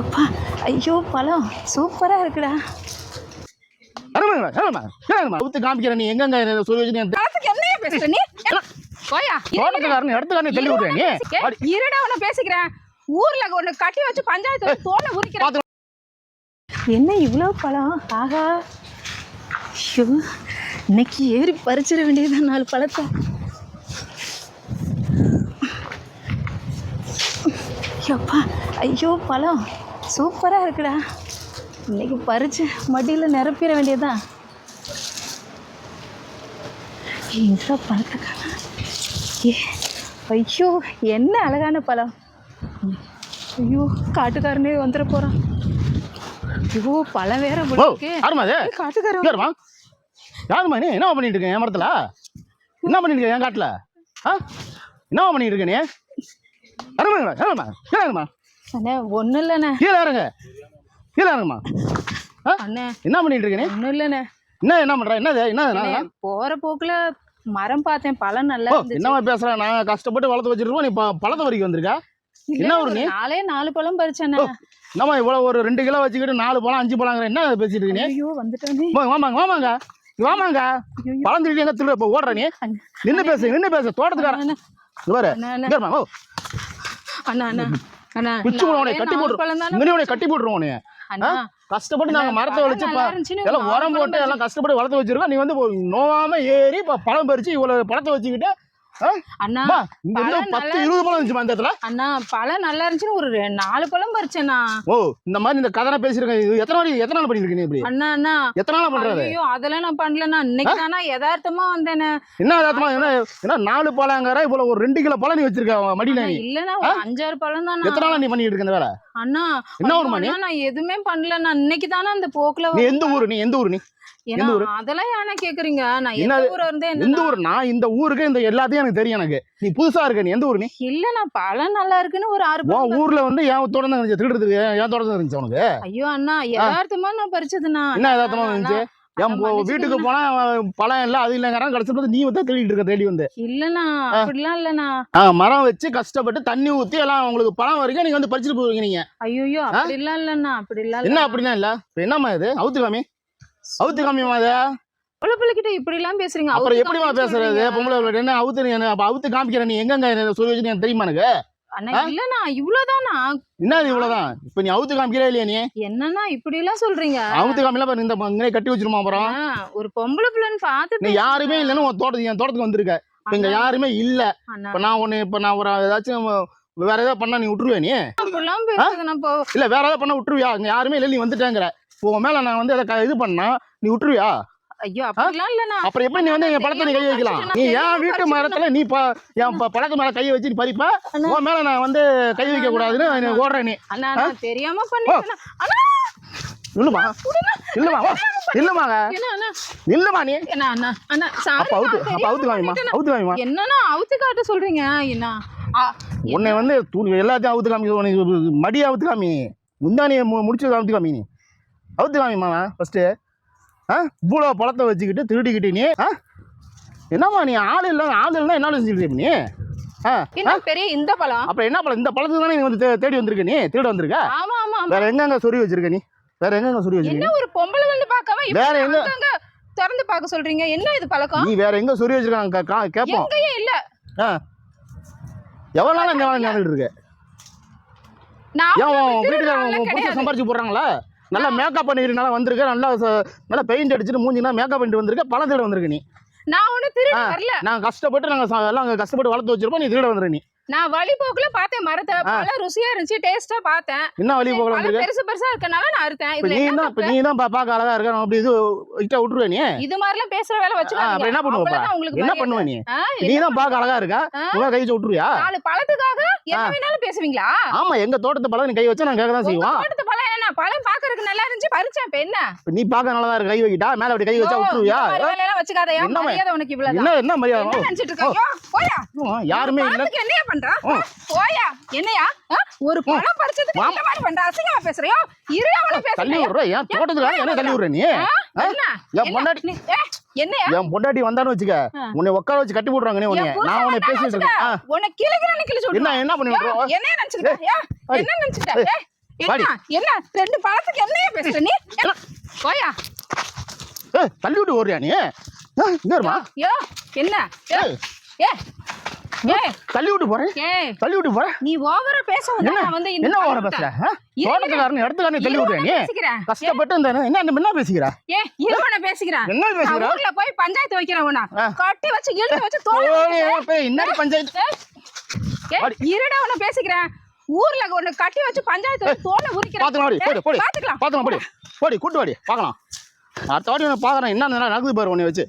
அப்பா ஐயோ பழம் சூப்பரா இருக்குடா. காமிக்கிறேன் நீ எங்க சொல்லி வச்சு என்னைய பேசுற நீ? போயா எடுத்துக்காரன் தள்ளி விடுறேன் நீ இருடா உன்னை பேசிக்கிறேன். ஊர்ல ஒன்னு கட்டி வச்சு பஞ்சாயத்து தோலை உரிக்கிறேன். என்ன இவ்வளவு பழம்? ஆகா ஐயோ இன்னைக்கு ஏறி பறிச்சிட வேண்டியதுதான் 4 பழத்தை. அப்பா ஐயோ பழம் சூப்பரா இருக்குடா. இன்னைக்கு பறிச்சு மடியில் நிரப்பிட வேண்டியதுதான். இந்த பழத்துக்கான ஐயோ என்ன அழகான பழம். ஐயோ காட்டுக்காரனே வந்துட போறான். ஐயோ பழம் வேற காட்டுக்காரன். யாருமா நீ என்ன பண்ணிட்டு இருக்க? என் மரத்துல என்ன பண்ணிட்டு இருக்க? என் காட்டுல என்ன பண்ணிட்டு இருக்க நீ? அண்ணே ஒன்றும் இல்லைண்ணே. கீழே இறங்குமா. அண்ணே என்ன பண்ணிட்டு இருக்க நீ? ஒன்றும் இல்லைண்ணே. என்ன பண்ற? என்ன போற போக்குல மரம் பார்த்தேன், பழம் நல்லா என்னமா பேசுறேன்? நான் கஷ்டப்பட்டு வளர்த்து வச்சிருக்கோம், நீ பழத்தை வரைக்கும் வந்திருக்கா? என்ன ஒரு நீ 4 பழம் பறிச்சேண்ணே. என்னமா இவ்வளவு ஒரு 2 கிலோ வச்சுக்கிட்டு 4 பழம் 5 பழம் என்ன பேசிட்டு இருக்கீங்க? ஐயோ வந்துட்டேனே. வாமாங்க பழம் திருடி எங்க திருட இப்போ ஓடுற நீ? நின்று பேசு தோட்டத்துக்காரன் பாரு. அண்ணா அண்ணா அண்ணா பிச்சு கட்டி போட்டுருவோம். கட்டி போட்டுருவோம். கஷ்டப்பட்டு நாங்க மரத்தை வச்சு எல்லாம் உரம் போட்டு எல்லாம் கஷ்டப்பட்டு வளர்த்து வச்சிருக்கோம். நீ வந்து நோவாம ஏறி பழம் பறிச்சு இவ்வளவு பழத்தை வச்சுக்கிட்டு அண்ணா 10-20 பழம் இருந்துச்சு அந்த இடத்துல. அண்ணா பழம் நல்லா இருந்துச்சுன்னு ஒரு 4 பழம் பறிச்சேண்ணா. ஓ இந்த மாதிரி இந்த கதை பேசிருக்கேன். இது எத்தனை நாள் பண்ணிருக்கீங்க நீ? இப்படி அண்ணா அண்ணா எத்தனை நாள் பண்றது? ஐயோ அதெல்லாம் நான் பண்ணலண்ணா. இன்னைக்கு தானா யதார்த்தமா வந்தேனே. என்ன யதார்த்தமா? என்ன 4 பழங்கிற இவ்வளவு ஒரு 2 கிலோ பழம் நீ வச்சிருக்க மடியில? இல்லண்ணா ஒரு 5-6 பழம் தானா. எத்தனை நாள் நீ பண்ணிட்டு இருக்க இந்த வேலை? அண்ணா என்ன ஒரு மணி? நான் எதுவுமே பண்ணலண்ணா. இன்னைக்கு தானே அந்த போக்குல. நீ எந்த ஊரு? அதெல்லாம் ஏன்னா கேக்குறீங்க? நான் எந்த ஊர்ல இருந்தேன்? எந்த ஊர்? நான் இந்த ஊருக்கு இந்த எல்லாத்தையும் எனக்கு தெரியும். எனக்கு நீ புதுசா இருக்க. நீ எந்த ஊர்? நீ இல்ல நான் பழம் நல்லா இருக்குன்னு ஒரு 6 பழம். ஊர்ல வந்து என் தோட்டம் இருந்துச்சு, திருடுறதுக்கு என் தோட்டம் இருந்துச்சு உனக்கு? ஐயோ அண்ணா யதார்த்தமா நான் பறிச்சதுண்ணா. என்ன யதார்த்தமா இருந்துச்சு? என் வீட்டுக்கு போனா பழம் இல்ல அது இல்லங்கிறான். கடைசி நீ வந்து தேடிட்டு இருக்க. தேடி வந்து இல்லண்ணா அப்படிலாம் இல்லண்ணா. மரம் வச்சு கஷ்டப்பட்டு தண்ணி ஊத்தி எல்லாம் உங்களுக்கு பழம் வரைக்கும் நீங்க வந்து பறிச்சுட்டு போவீங்க நீங்க. ஐயோ அப்படிலாம் இல்லண்ணா. அப்படிலாம் என்ன அப்படின்னா இல்ல? என்னம்மா இது? அவுத்து காமியமா அது? பிள்ளைகிட்ட இப்படி எல்லாம் பேசுறீங்க. அப்புறம் எப்படிமா பேசுறது? பொம்பளை என்ன அவுத்து காமிக்கிறேன்? நீ எங்க சொல்லி வச்சு எனக்கு தெரியுமா? எனக்கு அண்ணா இல்லண்ணா இவ்வளவுதானா. என்ன இவ்வளவுதான்? இப்ப நீ அவுத்து காமிக்கிறே இல்லையா? நீ என்னன்னா இப்படி எல்லாம் சொல்றீங்க? அவுத்து காமில இந்த இங்கே கட்டி வச்சிருமா? அப்புறம் ஒரு பொம்பளை பிள்ளைன்னு பார்த்து நீ யாருமே இல்லைன்னு உன் தோட்டத்துக்கு வந்திருக்க. இப்ப இங்க யாருமே இல்ல. இப்ப நான் ஒரு ஏதாச்சும் வேற ஏதாவது பண்ணா நீ விட்டுருவே? நீ இல்ல வேற ஏதாவது பண்ண விட்டுருவியா? இங்க யாருமே இல்லை, நீ வந்துட்டாங்கிற. உன் மேல நான் வந்து அதை இது பண்ணா நீ விட்டுருவியா? ஐயோ அப்படிலாம் இல்லண்ணா. அப்புறம் எப்படி நீ வந்து என் பழத்தை நீ கை வைக்கலாம்? நீ என் வீட்டு மரத்துல நீ என் பழத்து மேல கையை வச்சு நீ பறிப்ப. உன் மேல நான் வந்து கை வைக்க கூடாதுன்னு ஓடுறேன் நீ. தெரியாம பண்ணிட்டேன். இல்லமா நீ அவுத்து காமிமா. என்னன்னா அவுத்து காட்ட சொல்றீங்க? என்ன உன்னை வந்து எல்லாத்தையும் அவுத்து காமி. மடியை அவுத்து காமி. முந்தானியை முடிச்சு அவுத்து காமி. நீ அவுத்து காமிமா ஃபர்ஸ்ட். இவ்வளோ பழத்தை வச்சுக்கிட்டு திருடிக்கிட்டு நீ என்னம்மா? நீ ஆள் இல்லைன்னா என்ன செஞ்சுக்கிட்டு நீ? என்ன பெரிய இந்த பழம்? அப்புறம் என்ன பழம்? இந்த பழத்துக்கு தானே நீ வந்து தேடி வந்திருக்க. நீ திருட வந்திருக்க. ஆமா ஆமா. வேற எங்க சொறி வச்சிருக்க? நீ வேற எங்க சொறி வச்சிருக்க? என்ன ஒரு பொம்பளை வந்து பார்க்காம வேற எங்க திறந்து பார்க்க சொல்றீங்க? என்ன இது பழக்கம்? நீ வேற எங்க சொறி வச்சிருக்காங்க கேப்போம். எங்கயே இல்ல. எவ்வளவு நாள் இந்த வேலை நடந்துட்டு இருக்கு? வீட்டுக்காரங்க சம்பாரிச்சு போடுறாங்களா? நல்லா மேக்கப் பண்ணிக்கிறனால வந்திருக்க. நல்லா பெயிண்ட் அடிச்சுட்டு மூஞ்சினா மேக்கப் பண்ணிட்டு வந்திருக்க. பழம் திருட வந்திருக்க நீ. நான் ஒண்ணு திருட வரல. நான் கஷ்டப்பட்டு எல்லாம் கஷ்டப்பட்டு வளர்த்து வச்சிருப்போம். நீ திருட வந்துரு. நீ நான் வழி போக்குல பார்த்தேன் மரத்தை. பழம் ருசியா இருந்துச்சு, டேஸ்டா பார்த்தேன். என்ன வழி போக்குல வந்திருக்க? பெருசா இருக்கனால நான் அறுத்தேன். நீ தான் பாக்க அழகா இருக்க. அப்படி இது இட்ட விட்டுருவே நீ. இது மாதிரி எல்லாம் பேசுற வேலை வச்சுக்காதீங்க. அப்புறம் என்ன பண்ணுவ? என்ன பண்ணுவ நீ? நீ தான் பாக்க அழகா இருக்க. உங்க கை வச்சு விட்டுருவியா? 4 பழத்துக்காக என்ன வேணாலும் பேசுவீங்களா? ஆமா எங்க தோட்டத்து பழம் நீ கை வச்சா நான் கேட்க தான் செய்வோம். தோட்டத்து பழம் என்ன பழம் பாக்குறதுக்கு நல்லா இருந்துச்சு பறிச்சேன். இப்ப என்ன நீ பாக்க நல்லா இருக்கு. கை வைக்கிட்டா மேல அப்படி கை வச்சா விட்டுருவியா? வேலை எல்லாம் வச்சுக்காதயா. மரியாதை உனக்கு இவ்வளவு. என்ன மரியாதை நினைச்சிட்டு இருக்க? போயா. யாருமே இல்ல. என்ன பண்றா? போயா. என்னையா ஒரு பழம் பறிச்சதுக்கு இந்த மாதிரி பண்ற? அசிங்கமா பேசுறியோ? இருடா பேசுறேன். தள்ளி விடுற. ஏன் தோட்டத்துல என்ன தள்ளி விடுற நீ? என்னையா என் பொண்டாட்டி வந்தான்னு வச்சுக்க, உன்னை உட்கார வச்சு கட்டி போடுறாங்க. நீ நான் உன்னை பேசிட்டு இருக்கேன். உன்னை கிளிக்கிறேன்னு கிழிச்சு விடுறேன். என்ன பண்ணி விடுறோம்? என்ன நினைச்சுக்கிட்ட? என்ன நினைச்சுக்கிட்ட? வாடி. என்ன ரெண்டு பழத்துக்கு என்னைய பேசுற நீ போயா தள்ளி விட்டு ஓடுறியா நீ இங்க இருமா யோ என்ன ஏ ஏ ஏ தள்ளி விட்டு போறேன் ஏய் தள்ளி விட்டு போறேன் நீ ஓவரா பேச என்ன வந்து என்ன ஓவரா பேசுற தோட்டத்துக்காரன் இடத்துக்காரன் தள்ளி விடுறியா நீ கஷ்டப்பட்டு இந்த என்ன பேசுகிறா ஏ இருவன பேசிக்கிறேன் என்ன பேசுகிறா ஊர்ல போய் பஞ்சாயத்து வைக்கிறேன் உன கட்டி வச்சு இழுத்து வச்சு தோல என்ன பஞ்சாயத்து இருடா உன பேசிக்கிறேன் ஊர்ல ஒண்ணு கட்டி வச்சு பஞ்சாயத்து வச்சு தோலை உரிக்கிறேன் பாத்துக்கலாம் போடி கூட்டு வாடி பார்க்கலாம் அடுத்த வாடி பாக்குறேன் என்ன நடக்குது பாரு உன்னை வச்சு